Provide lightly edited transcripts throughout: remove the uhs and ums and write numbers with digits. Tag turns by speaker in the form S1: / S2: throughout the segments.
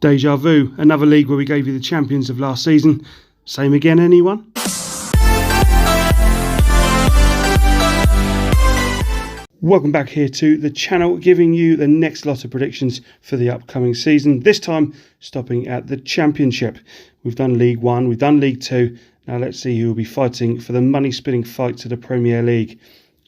S1: Deja vu, another league where we gave you the champions of last season. Same again, anyone? Welcome back here to the channel, giving you the next lot of predictions for the upcoming season. This time, stopping at the Championship. We've done League 1, we've done League 2. Now let's see who will be fighting for the money-spinning fight to the Premier League.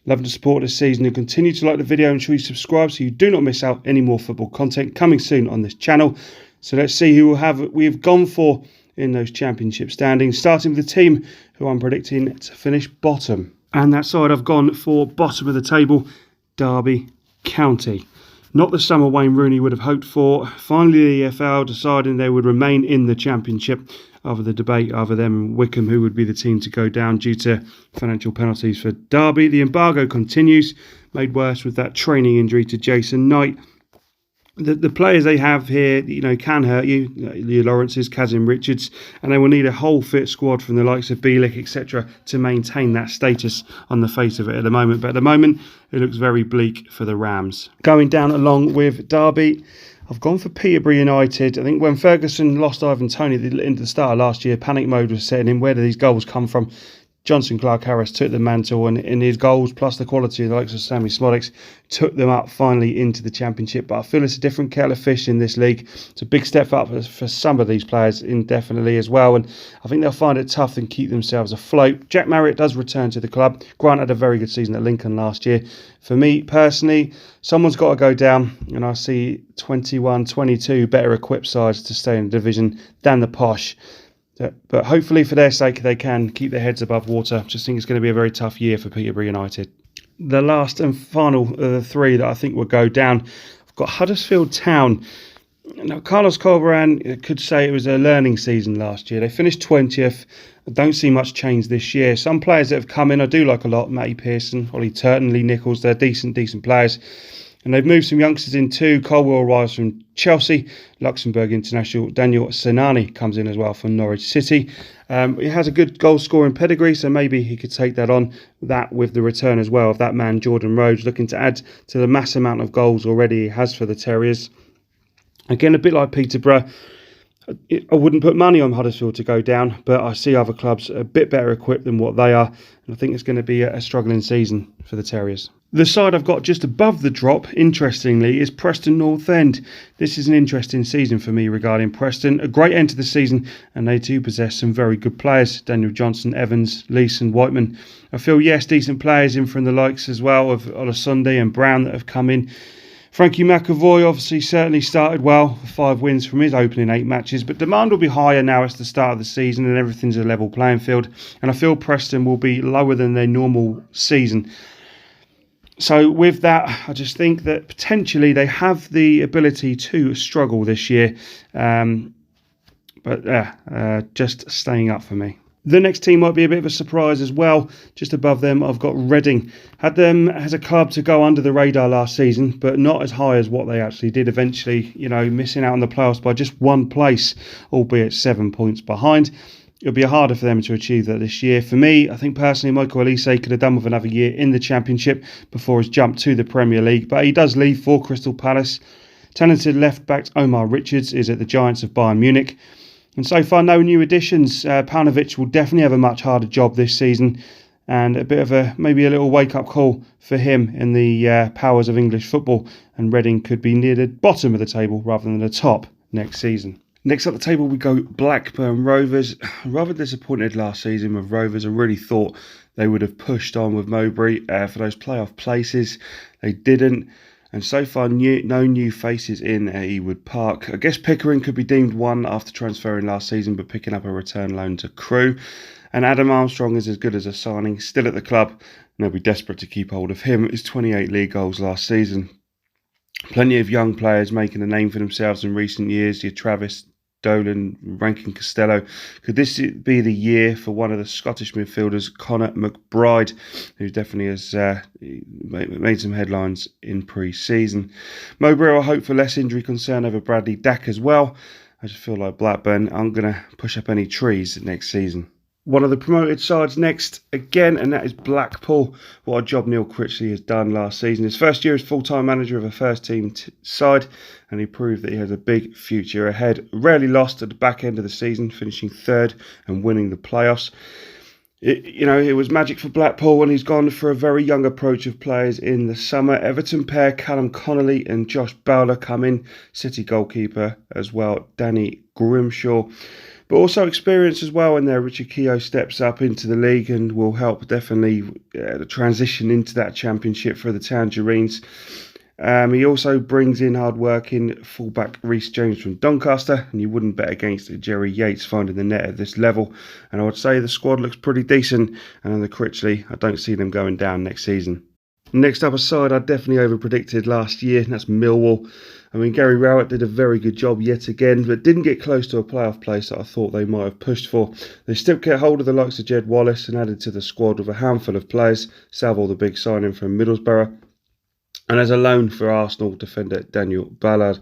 S1: Love to support this season and continue to like the video and ensure you subscribe so you do not miss out any more football content coming soon on this channel. So let's see who we've gone for in those Championship standings, starting with the team who I'm predicting to finish bottom. And that side I've gone for bottom of the table, Derby County. Not the summer Wayne Rooney would have hoped for. Finally, the EFL deciding they would remain in the Championship over the debate over them and Wycombe, who would be the team to go down due to financial penalties for Derby. The embargo continues, made worse with that training injury to Jason Knight. The players they have here, can hurt you. Leo Lawrence's, Kazim Richards, and they will need a whole fit squad from the likes of Bielik, etc., to maintain that status on the face of it at the moment. But at the moment, it looks very bleak for the Rams. Going down along with Derby, I've gone for Peterborough United. I think when Ferguson lost Ivan Toney at the start of last year, panic mode was setting in. Where do these goals come from? Johnson Clark-Harris took the mantle, and in his goals plus the quality of the likes of Sammy Smodics took them up finally into the Championship. But I feel it's a different kettle of fish in this league. It's a big step up for some of these players indefinitely as well, and I think they'll find it tough and keep themselves afloat. Jack Marriott does return to the club. Grant had a very good season at Lincoln last year. For me personally, someone's got to go down, and I see 21-22 better equipped sides to stay in the division than the Posh. But hopefully for their sake they can keep their heads above water. Just think it's going to be a very tough year for Peterborough United. The last and final of the three that I think will go down, I've got Huddersfield Town. Now Carlos Corberán could say it was a learning season last year. They finished 20th. I don't see much change this year. Some players that have come in I do like a lot. Matty Pearson, Ollie Turton, Lee Nichols, they're decent players. And they've moved some youngsters in too. Colwell arrives from Chelsea. Luxembourg international Daniel Sinani comes in as well from Norwich City. He has a good goal-scoring pedigree, so maybe he could take that on. That with the return as well of that man Jordan Rhodes, looking to add to the mass amount of goals already he has for the Terriers. Again, a bit like Peterborough, I wouldn't put money on Huddersfield to go down, but I see other clubs a bit better equipped than what they are, and I think it's going to be a struggling season for the Terriers. The side I've got just above the drop, interestingly, is Preston North End. This is an interesting season for me regarding Preston. A great end to the season, and they do possess some very good players. Daniel Johnson, Evans, Leeson, Whiteman. I feel, yes, decent players in from the likes as well of Olasunde and Brown that have come in. Frankie McAvoy obviously certainly started well, 5 wins from his opening 8 matches, but demand will be higher now it's the start of the season and everything's a level playing field, and I feel Preston will be lower than their normal season. So with that, I just think that potentially they have the ability to struggle this year, but just staying up for me. The next team might be a bit of a surprise as well. Just above them, I've got Reading. Had them as a club to go under the radar last season, but not as high as what they actually did eventually, missing out on the playoffs by just 1 place, albeit 7 points behind. It'll be harder for them to achieve that this year. For me, I think personally Michael Elise could have done with another year in the Championship before his jump to the Premier League, but he does leave for Crystal Palace. Talented left-back Omar Richards is at the Giants of Bayern Munich. And so far, no new additions. Paunovic will definitely have a much harder job this season, and a bit of maybe a little wake-up call for him in the powers of English football, and Reading could be near the bottom of the table rather than the top next season. Next up the table we go Blackburn Rovers. Rather disappointed last season with Rovers. I really thought they would have pushed on with Mowbray for those playoff places. They didn't. And so far, no new faces in Ewood Park. I guess Pickering could be deemed one after transferring last season, but picking up a return loan to Crewe. And Adam Armstrong is as good as a signing, still at the club, and they'll be desperate to keep hold of him. His 28 league goals last season. Plenty of young players making a name for themselves in recent years. Your Travis Dolan, Rankin Costello. Could this be the year for one of the Scottish midfielders, Conor McBride, who definitely has made some headlines in pre-season? Mowbray will hope for less injury concern over Bradley Dack as well. I just feel like Blackburn aren't going to push up any trees next season. One of the promoted sides next again, and that is Blackpool. What a job Neil Critchley has done last season. His first year as full-time manager of a first-team side, and he proved that he has a big future ahead. Rarely lost at the back end of the season, finishing third and winning the playoffs. It was magic for Blackpool when he's gone for a very young approach of players in the summer. Everton pair Callum Connolly and Josh Bowler come in. City goalkeeper as well, Danny Grimshaw. But also experience as well in there. Richard Keogh steps up into the league and will help definitely the transition into that championship for the Tangerines. He also brings in hard-working fullback Reece James from Doncaster, and you wouldn't bet against Jerry Yates finding the net at this level. And I would say the squad looks pretty decent, and under Critchley, I don't see them going down next season. Next up a side I definitely over-predicted last year, and that's Millwall. I mean, Gary Rowett did a very good job yet again, but didn't get close to a playoff place that I thought they might have pushed for. They still kept hold of the likes of Jed Wallace and added to the squad with a handful of players. Saville, the big signing from Middlesbrough, and as a loan for Arsenal defender Daniel Ballard.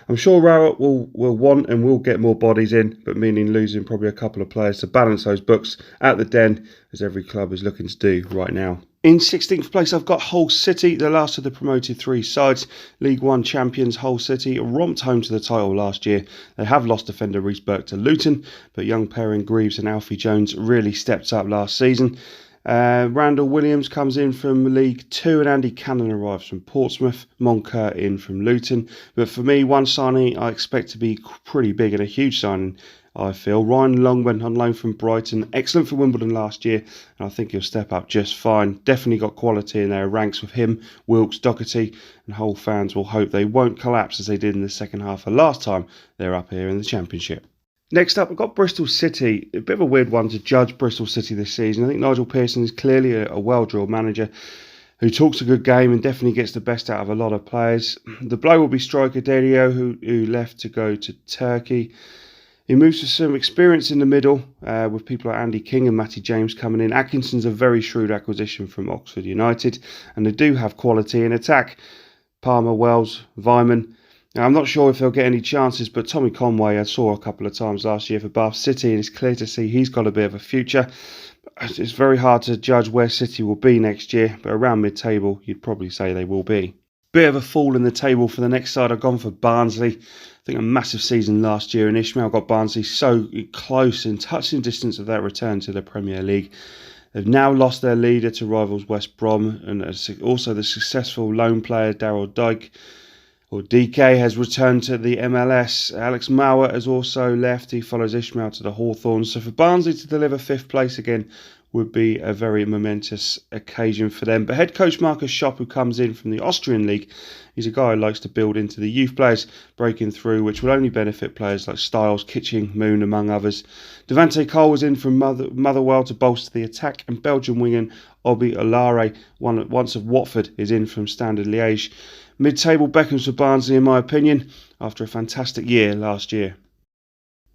S1: I'm sure Rowett will want and will get more bodies in, but meaning losing probably a couple of players to balance those books at the Den, as every club is looking to do right now. In 16th place, I've got Hull City, the last of the promoted three sides. League One champions Hull City romped home to the title last year. They have lost defender Reece Burke to Luton, but young pairing Greaves and Alfie Jones really stepped up last season. Randall Williams comes in from League Two and Andy Cannon arrives from Portsmouth. Moncur in from Luton. But for me, one signing I expect to be pretty big and a huge signing, I feel. Ryan Longman on loan from Brighton. Excellent for Wimbledon last year, and I think he'll step up just fine. Definitely got quality in their ranks with him, Wilkes, Doherty, and Hull fans will hope they won't collapse as they did in the second half of last time they're up here in the Championship. Next up, I've got Bristol City. A bit of a weird one to judge Bristol City this season. I think Nigel Pearson is clearly a well-drilled manager who talks a good game and definitely gets the best out of a lot of players. The blow will be striker Delio, who left to go to Turkey. He moves to some experience in the middle with people like Andy King and Matty James coming in. Atkinson's a very shrewd acquisition from Oxford United, and they do have quality in attack. Palmer, Wells, Vyman. Now, I'm not sure if they'll get any chances, but Tommy Conway I saw a couple of times last year for Bath City, and it's clear to see he's got a bit of a future. It's very hard to judge where City will be next year, but around mid-table, you'd probably say they will be. Bit of a fall in the table for the next side. I've gone for Barnsley. I think a massive season last year, and Ishmael got Barnsley so close in touching distance of that return to the Premier League. They've now lost their leader to rivals West Brom, and also the successful loan player Daryl DK has returned to the MLS. Alex Mauer has also left. He follows Ishmael to the Hawthorns. So for Barnsley to deliver fifth place again would be a very momentous occasion for them. But head coach Marcus Schopp, who comes in from the Austrian League, he's a guy who likes to build into the youth players breaking through, which will only benefit players like Styles, Kitching, Moon, among others. Devante Cole was in from Motherwell to bolster the attack, and Belgian winger Obi Olare, once of Watford, is in from Standard Liège. Mid-table beckons for Barnsley, in my opinion, after a fantastic year last year.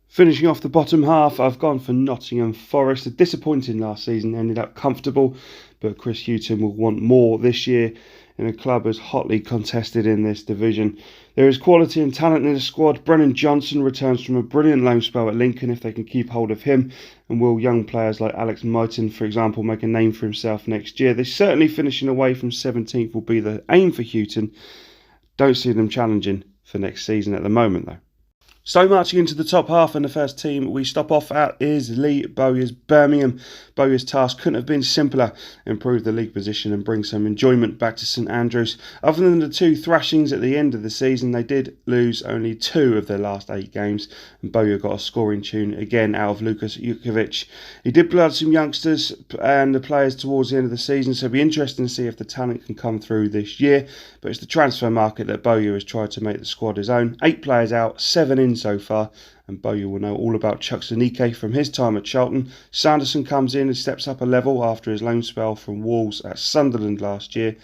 S1: Finishing off the bottom half, I've gone for Nottingham Forest. A disappointing last season, ended up comfortable, but Chris Hughton will want more this year in a club as hotly contested in this division. There is quality and talent in the squad. Brennan Johnson returns from a brilliant loan spell at Lincoln if they can keep hold of him. And will young players like Alex Mighton, for example, make a name for himself next year? They're certainly finishing away from 17th will be the aim for Hughton. Don't see them challenging for next season at the moment, though. So marching into the top half, and the first team we stop off at is Lee Bowyer's Birmingham. Bowyer's task couldn't have been simpler: improve the league position and bring some enjoyment back to St Andrews. Other than the two thrashings at the end of the season, they did lose only 2 of their last 8 games, and Bowyer got a scoring tune again out of Lukas Jukovic. He did blood some youngsters and the players towards the end of the season, so it'll be interesting to see if the talent can come through this year. But it's the transfer market that Bowyer has tried to make the squad his own. 8 players out, 7 in so far, and Bowyer will know all about Chuck Zanike from his time at Charlton. Sanderson comes in and steps up a level after his loan spell from Wolves at Sunderland last year.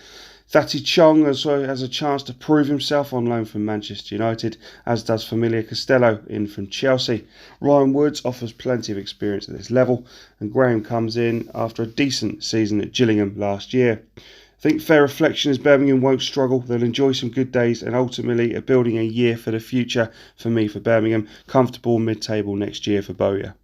S1: Thati Chong also has a chance to prove himself on loan from Manchester United, as does Familia Costello in from Chelsea. Ryan Woods offers plenty of experience at this level, and Graham comes in after a decent season at Gillingham last year. I think fair reflection is Birmingham won't struggle. They'll enjoy some good days and ultimately are building a year for the future for me for Birmingham. Comfortable mid-table next year for Bowyer.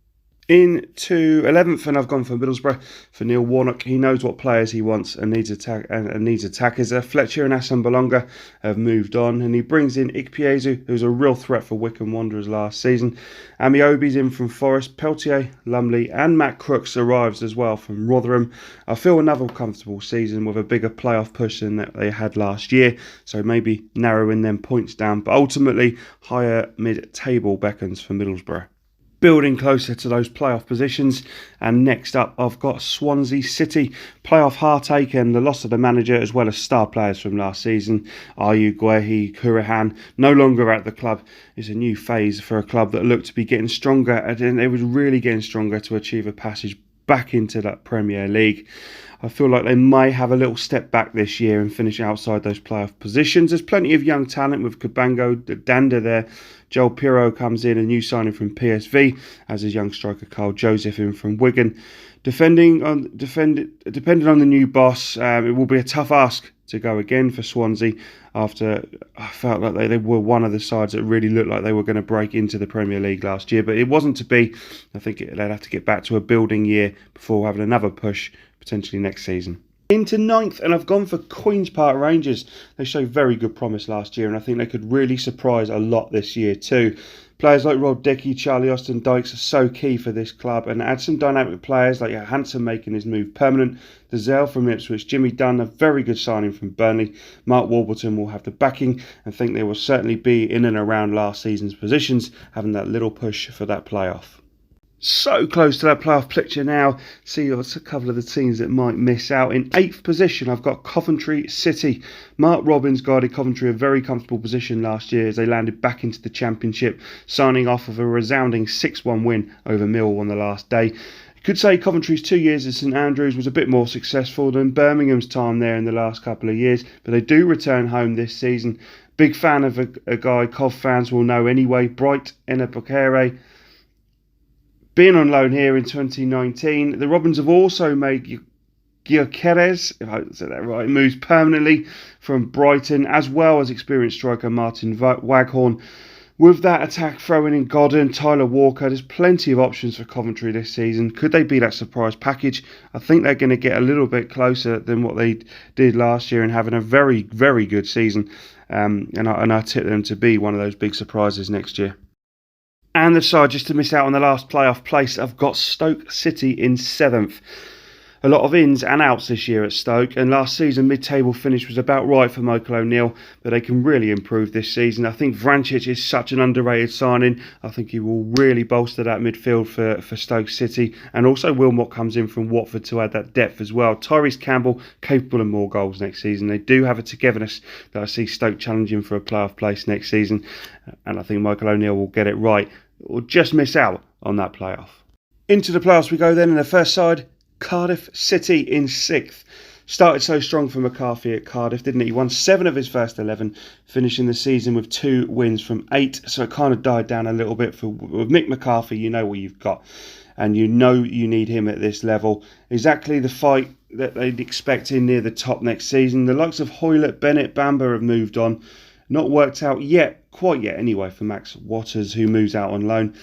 S1: Into 11th, and I've gone for Middlesbrough for Neil Warnock. He knows what players he wants and needs attackers. Fletcher and Assemblonga have moved on, and he brings in Ikpeazu, who's a real threat for Wycombe Wanderers last season. Amiobi's in from Forest, Peltier, Lumley, and Matt Crooks arrives as well from Rotherham. I feel another comfortable season with a bigger playoff push than that they had last year, so maybe narrowing them points down, but ultimately higher mid-table beckons for Middlesbrough. Building closer to those playoff positions, and next up I've got Swansea City. Playoff heartache and the loss of the manager as well as star players from last season. Ayu, Guehi, Hurahan no longer at the club. It's a new phase for a club that looked to be getting stronger, and it was really getting stronger to achieve a passage back into that Premier League. I feel like they may have a little step back this year and finish outside those playoff positions. There's plenty of young talent with Cabango, Danda there. Joel Pirro comes in, a new signing from PSV, as his young striker Carl Joseph in from Wigan. Depending on the new boss, it will be a tough ask to go again for Swansea after I felt like they were one of the sides that really looked like they were going to break into the Premier League last year, but it wasn't to be. I think they'd have to get back to a building year before having another push potentially next season. Into 9th, and I've gone for Queen's Park Rangers. They showed very good promise last year, and I think they could really surprise a lot this year too. Players like Rod Dickey, Charlie Austin Dykes are so key for this club, and add some dynamic players like Hansen making his move permanent, the Zell from Ipswich, Jimmy Dunn, a very good signing from Burnley. Mark Warburton will have the backing, and think they will certainly be in and around last season's positions, having that little push for that playoff. So close to that playoff picture now. See what's a couple of the teams that might miss out. In 8th position, I've got Coventry City. Mark Robbins guided Coventry a very comfortable position last year as they landed back into the Championship, signing off of a resounding 6-1 win over Millwall on the last day. You could say Coventry's 2 years at St Andrews was a bit more successful than Birmingham's time there in the last couple of years, but they do return home this season. Big fan of a guy Cov fans will know anyway, Bright Enapokere. Being on loan here in 2019, the Robins have also made Gyökeres, if I said that right, moves permanently from Brighton, as well as experienced striker Martin Waghorn. With that attack throwing in Godden, Tyler Walker, there's plenty of options for Coventry this season. Could they be that surprise package? I think they're going to get a little bit closer than what they did last year and having a very, very good season. And I tip them to be one of those big surprises next year. And the side just to miss out on the last playoff place, I've got Stoke City in 7th. A lot of ins and outs this year at Stoke, and last season mid-table finish was about right for Michael O'Neill, but they can really improve this season. I think Vrancic is such an underrated signing. I think he will really bolster that midfield for Stoke City, and also Wilmot comes in from Watford to add that depth as well. Tyrese Campbell capable of more goals next season. They do have a togetherness that I see Stoke challenging for a playoff place next season, and I think Michael O'Neill will get it right, or just miss out on that playoff. Into the playoffs we go then, in the first side, Cardiff City in 6th. Started so strong for McCarthy at Cardiff, didn't he? He won 7 of his first 11, finishing the season with 2 wins from 8. So it kind of died down a little bit. With Mick McCarthy, you know what you've got. And you know you need him at this level. Exactly the fight that they'd expect in near the top next season. The likes of Hoylett, Bennett, Bamber have moved on. Not worked out yet, quite yet anyway, for Max Waters, who moves out on loan.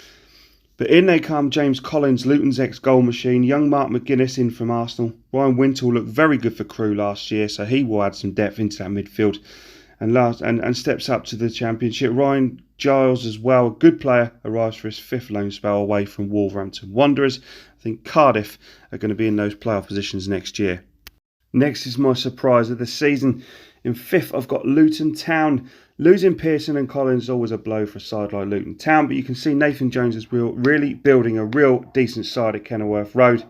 S1: But in they come James Collins, Luton's ex-goal machine, young Mark McGuinness in from Arsenal. Ryan Wintle looked very good for Crewe last year, so he will add some depth into that midfield. And steps up to the Championship. Ryan Giles as well, a good player, arrives for his 5th loan spell away from Wolverhampton Wanderers. I think Cardiff are going to be in those playoff positions next year. Next is my surprise of the season. In 5th, I've got Luton Town. Losing Pearson and Collins is always a blow for a side like Luton Town, but you can see Nathan Jones is really building a real decent side at Kenilworth Road.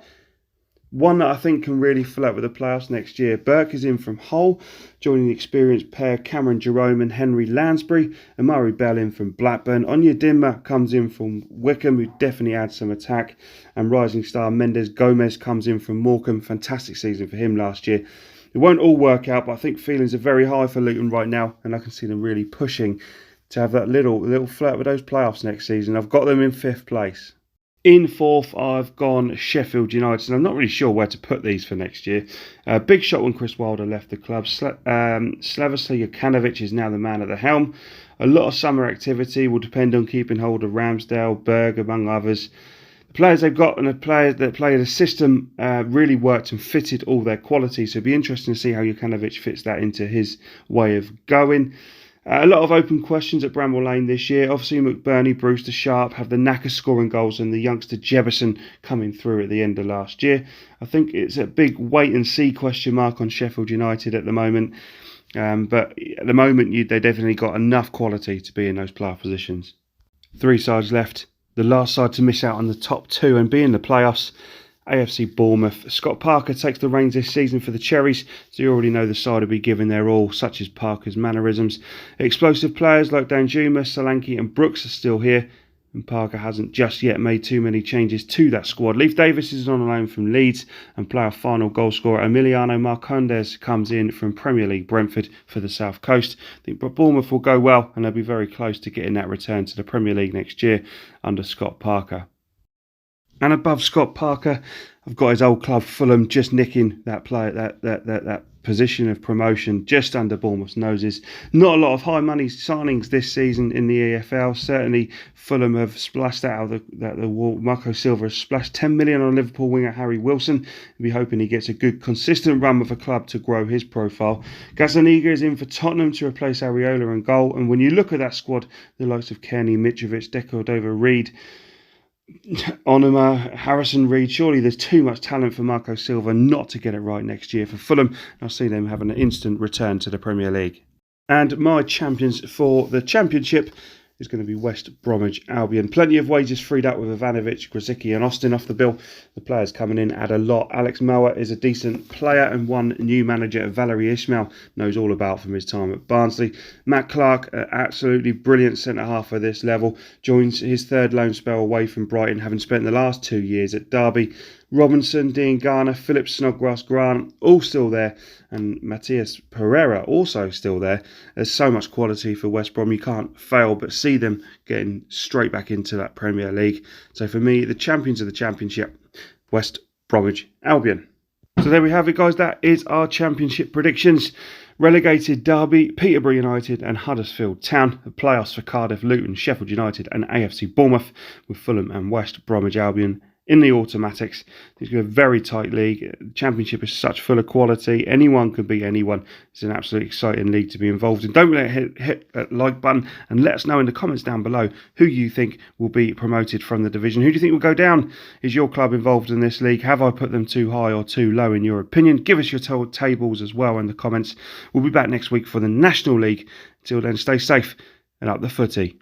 S1: One that I think can really fill up with the playoffs next year. Burke is in from Hull, joining the experienced pair Cameron Jerome and Henry Lansbury, and Murray Bell in from Blackburn. Onyedinma comes in from Wickham, who definitely adds some attack, and rising star Mendes Gomez comes in from Morecambe. Fantastic season for him last year. It won't all work out, but I think feelings are very high for Luton right now, and I can see them really pushing to have that little flirt with those playoffs next season. I've got them in 5th place. In 4th, I've gone Sheffield United, and I'm not really sure where to put these for next year. Big shot when Chris Wilder left the club. Slavislav Jokanovic is now the man at the helm. A lot of summer activity will depend on keeping hold of Ramsdale, Berg, among others. The players they've got and the players that play the system really worked and fitted all their qualities. So it'll be interesting to see how Jokanovic fits that into his way of going. A lot of open questions at Bramall Lane this year. Obviously, McBurney, Brewster, Sharp have the knack of scoring goals, and the youngster Jebison coming through at the end of last year. I think it's a big wait and see question mark on Sheffield United at the moment. But at the moment, they definitely got enough quality to be in those playoff positions. 3 sides left. The last side to miss out on the top 2 and be in the playoffs. AFC Bournemouth. Scott Parker takes the reins this season for the Cherries, so you already know the side will be giving their all, such as Parker's mannerisms. Explosive players like Danjuma, Solanke and Brooks are still here, and Parker hasn't just yet made too many changes to that squad. Leif Davis is on loan from Leeds, and playoff final goalscorer Emiliano Marcondes comes in from Premier League Brentford for the South Coast. I think Bournemouth will go well, and they'll be very close to getting that return to the Premier League next year under Scott Parker. And above Scott Parker, I've got his old club Fulham just nicking that position of promotion just under Bournemouth's noses. Not a lot of high money signings this season in the EFL. Certainly Fulham have splashed out of the wall. Marco Silva has splashed 10 million on Liverpool winger Harry Wilson. We'll be hoping he gets a good consistent run with a club to grow his profile. Gazzaniga is in for Tottenham to replace Areola in goal. And when you look at that squad, the likes of Kenny, Mitrovic, Decordova-Reid, Onuma, Harrison Reed, surely there's too much talent for Marco Silva not to get it right next year for Fulham. I'll see them having an instant return to the Premier League. And my champions for the Championship is going to be West Bromwich Albion. Plenty of wages freed up with Ivanovic, Grzycki and Austin off the bill. The players coming in add a lot. Alex Mower is a decent player and one new manager, Valerie Ismail, knows all about from his time at Barnsley. Matt Clark, absolutely brilliant centre-half at this level, joins his 3rd loan spell away from Brighton, having spent the last 2 years at Derby. Robinson, Dean Garner, Phillips, Snodgrass, Grant, all still there, and Matthias Pereira also still there. There's so much quality for West Brom, you can't fail but see them getting straight back into that Premier League. So for me, the champions of the Championship, West Bromwich Albion. So there we have it, guys. That is our Championship predictions. Relegated Derby, Peterborough United and Huddersfield Town. The playoffs for Cardiff, Luton, Sheffield United and AFC Bournemouth, with Fulham and West Bromwich Albion in the automatics. It's a very tight league. The Championship is such full of quality. Anyone can beat anyone. It's an absolutely exciting league to be involved in. Don't hit that like button and let us know in the comments down below who you think will be promoted from the division. Who do you think will go down? Is your club involved in this league? Have I put them too high or too low in your opinion? Give us your tables as well in the comments. We'll be back next week for the National League. Until then, stay safe and up the footy.